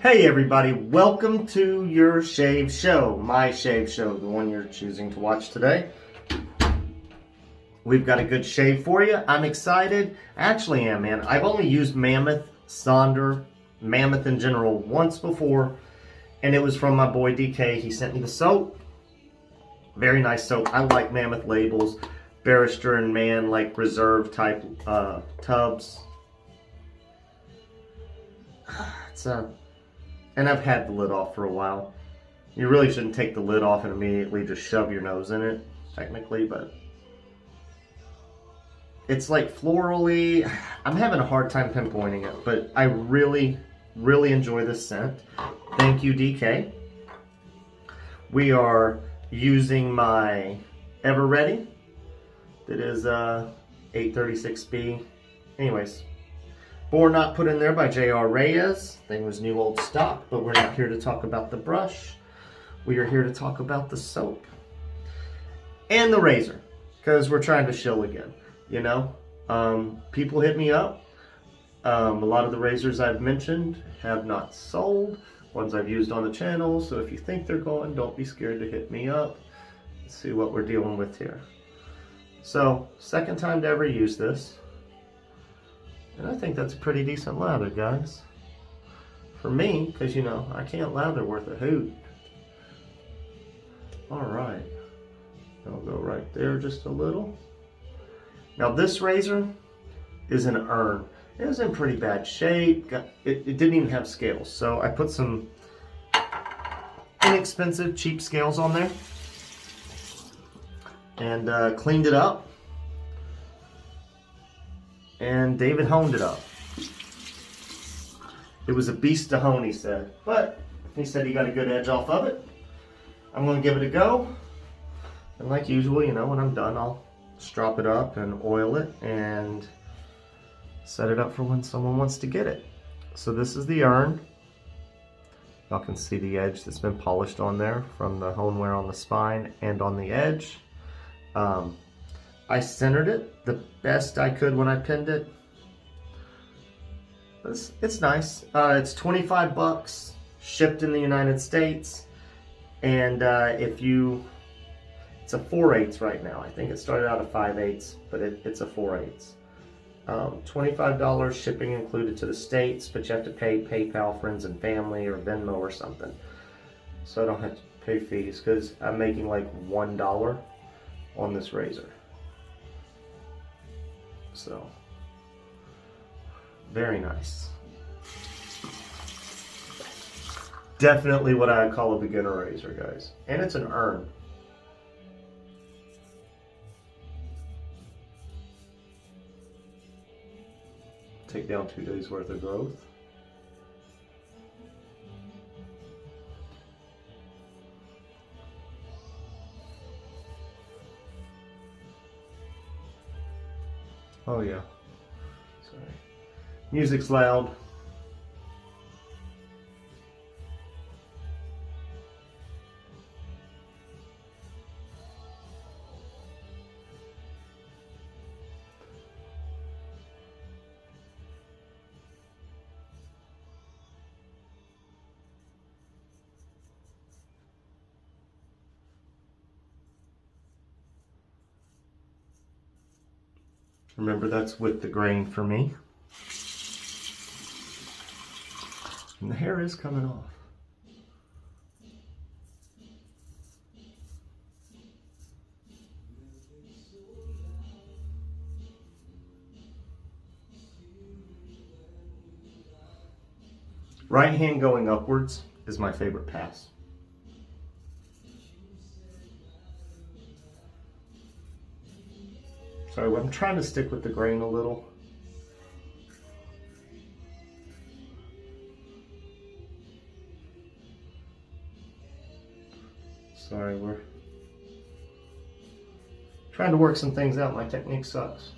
Hey everybody, welcome to your shave show, my shave show, the one you're choosing to watch today. We've got a good shave for you. I'm excited. I actually am, man. I've only used Mammoth, Sonder, Mammoth in general once before, and it was from my boy DK. He sent me the soap. Very nice soap. I like Mammoth labels, Barrister and Man, like reserve type tubs. And I've had the lid off for a while. You really shouldn't take the lid off and immediately just shove your nose in it, technically, but it's like florally. I'm having a hard time pinpointing it, but I really, really enjoy this scent. Thank you, DK. We are using my Ever Ready. That is 836B. Anyways. Boar not put in there by J.R. Reyes. Thing was new old stock, but we're not here to talk about the brush. We are here to talk about the soap. And the razor, because we're trying to shill again, you know? People hit me up. A lot of the razors I've mentioned have not sold. Ones I've used on the channel, so if you think they're going, don't be scared to hit me up. Let's see what we're dealing with here. So, second time to ever use this. And I think that's a pretty decent lather, guys. For me, because, you know, I can't lather worth a hoot. Alright. I'll go right there just a little. Now, this razor is an ERN. It was in pretty bad shape. It didn't even have scales. So I put some inexpensive, cheap scales on there. And cleaned it up. And David honed it up. It was a beast to hone, he said. But he said he got a good edge off of it. I'm going to give it a go. And like usual, you know, when I'm done, I'll strop it up and oil it and set it up for when someone wants to get it. So this is the ERN. Y'all can see the edge that's been polished on there from the hone wear on the spine and on the edge. I centered it the best I could when I pinned it. It's nice. It's 25 bucks, shipped in the United States. And it's a 4/8 right now. I think it started out at 5/8, but it's a 4/8. $25 shipping included to the States, but you have to pay PayPal, friends and family, or Venmo or something. So I don't have to pay fees because I'm making like $1 on this razor. So, very nice. Definitely what I call a beginner razor, guys. And it's an ERN. Take down 2 days worth of growth. Oh yeah, sorry. Music's loud. Remember, that's with the grain for me. And the hair is coming off. Right hand going upwards is my favorite pass. Sorry, I'm trying to stick with the grain a little. Sorry, we're trying to work some things out. My technique sucks.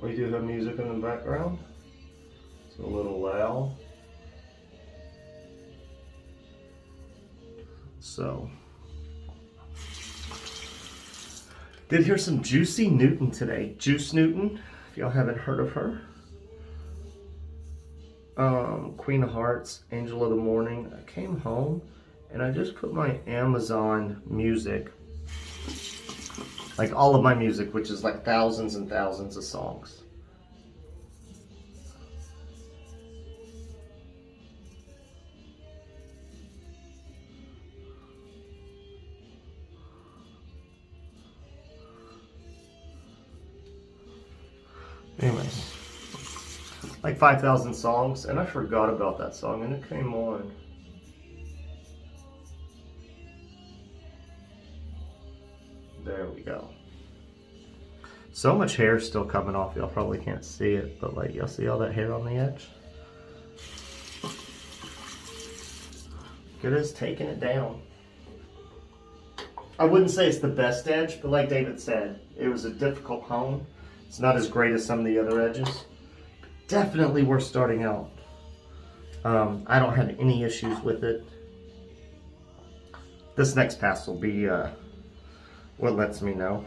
We do have music in the background. It's a little loud. So Did hear some Juicy Newton today. Juice Newton, if y'all haven't heard of her. Queen of Hearts, Angel of the Morning. I came home and I just put my Amazon music, like all of my music, which is like thousands and thousands of songs. Anyways, like 5,000 songs, and I forgot about that song, and it came on. There we go. So much hair still coming off. Y'all probably can't see it, but like, y'all see all that hair on the edge? Good as taking it down. I wouldn't say it's the best edge, but like David said, it was a difficult hone. It's not as great as some of the other edges. Definitely worth starting out. I don't have any issues with it. This next pass will be what lets me know.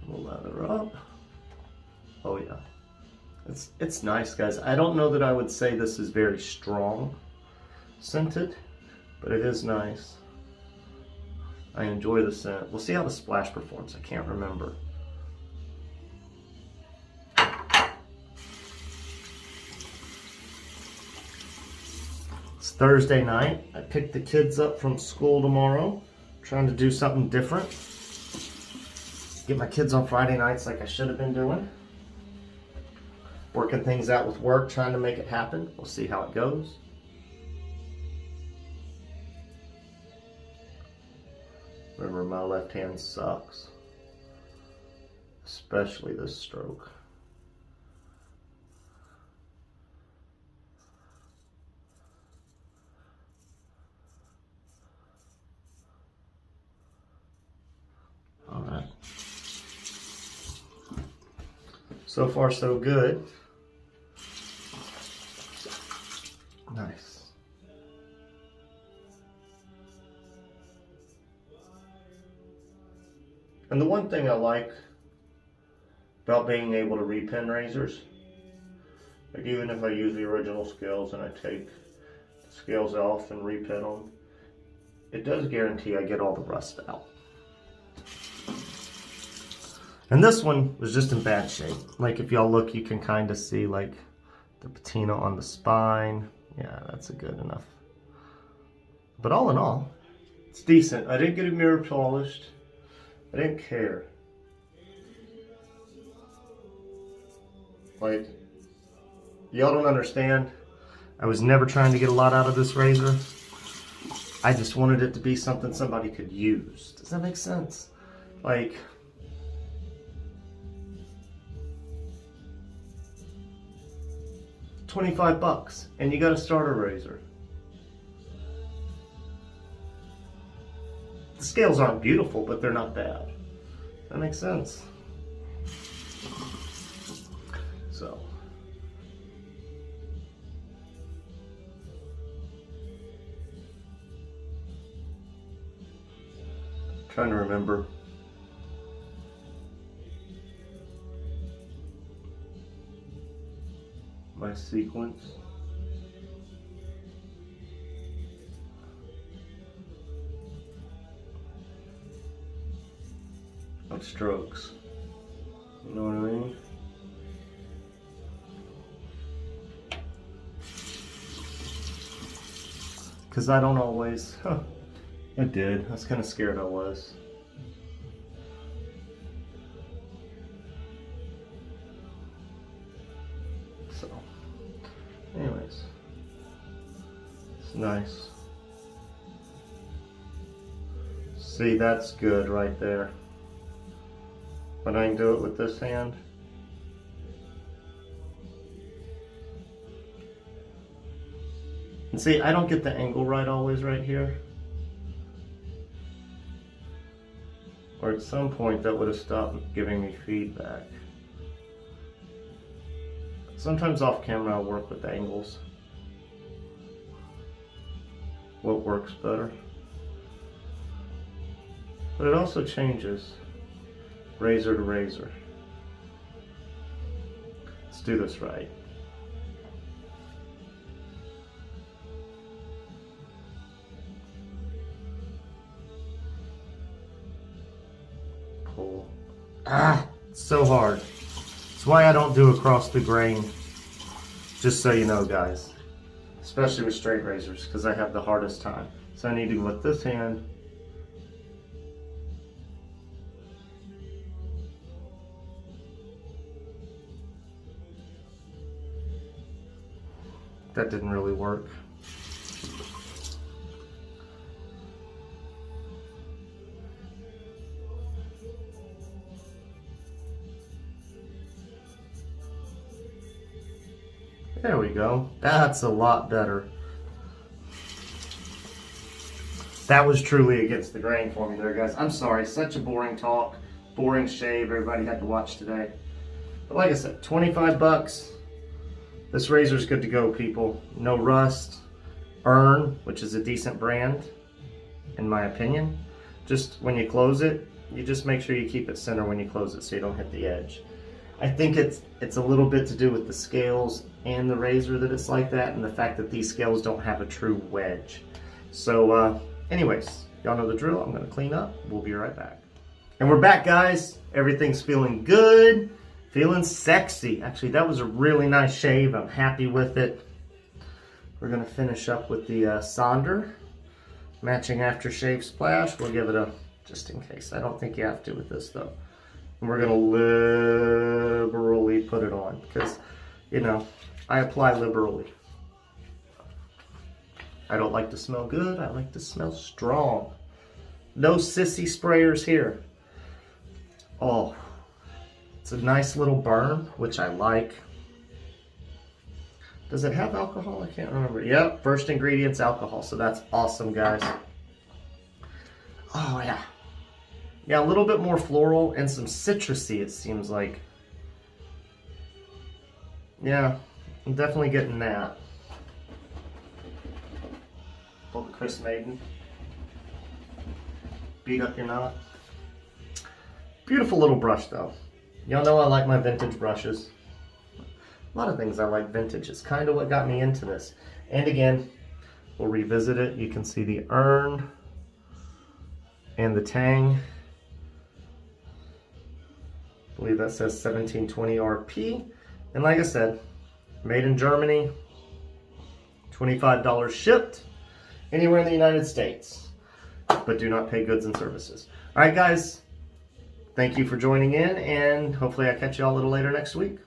We'll lather up. Oh yeah. It's nice, guys. I don't know that I would say this is very strong scented, but it is nice. I enjoy the scent. We'll see how the splash performs. I can't remember. It's Thursday night. I picked the kids up from school tomorrow. Trying to do something different. Get my kids on Friday nights like I should have been doing. Working things out with work, trying to make it happen. We'll see how it goes. Remember, my left hand sucks, especially this stroke. All right. So far, so good. Nice. And the one thing I like about being able to repin razors, like even if I use the original scales and I take the scales off and repin them, it does guarantee I get all the rust out. And this one was just in bad shape. Like if y'all look, you can kind of see like the patina on the spine. Yeah, that's a good enough. But all in all, it's decent. I didn't get it mirror polished. I didn't care. Like, y'all don't understand. I was never trying to get a lot out of this razor. I just wanted it to be something somebody could use. Does that make sense? Like, $25 and you got a starter razor. The scales aren't beautiful, but they're not bad. That makes sense. So. Trying to remember. My sequence. Of strokes. You know what I mean? Because I don't always. I did. I was kind of scared I was. So, anyways. It's nice. See, that's good right there. But I can do it with this hand. And see, I don't get the angle right always right here. Or at some point that would have stopped giving me feedback. Sometimes off camera I'll work with angles. What works better. but it also changes razor to razor. Let's do this right. Pull. Ah, it's so hard. That's why I don't do across the grain, just so you know, guys. Especially with straight razors, because I have the hardest time. So I need to go with this hand. That didn't really work. There we go. That's a lot better. That was truly against the grain for me there, guys. I'm sorry, such a boring talk, boring shave everybody had to watch today. But like I said, 25 bucks. This razor's good to go, people. No rust. ERN, which is a decent brand, in my opinion. Just when you close it, you just make sure you keep it center when you close it so you don't hit the edge. I think it's a little bit to do with the scales and the razor that it's like that, and the fact that these scales don't have a true wedge. So anyways, y'all know the drill. I'm gonna clean up. We'll be right back. And we're back, guys. Everything's feeling good, feeling sexy. Actually, that was a really nice shave. I'm happy with it. We're gonna finish up with the Sonder matching aftershave splash. We'll give it a, just in case. I don't think you have to with this though. And we're gonna liberally put it on because, you know, I apply liberally. I don't like to smell good, I like to smell strong. No sissy sprayers here. Oh, it's a nice little burn, which I like. Does it have alcohol? I can't remember. Yep, first ingredient's alcohol, so that's awesome, guys. Oh yeah. Yeah, a little bit more floral and some citrusy, it seems like. Yeah, I'm definitely getting that. Pull the Chris Maiden. Beat up your knot. Beautiful little brush though. Y'all know I like my vintage brushes. A lot of things I like vintage. It's kind of what got me into this. And again, we'll revisit it. You can see the ERN and the tang. I believe that says 1720 RP. And like I said, made in Germany, $25 shipped anywhere in the United States, but do not pay goods and services. All right, guys, thank you for joining in, and hopefully I catch you all a little later next week.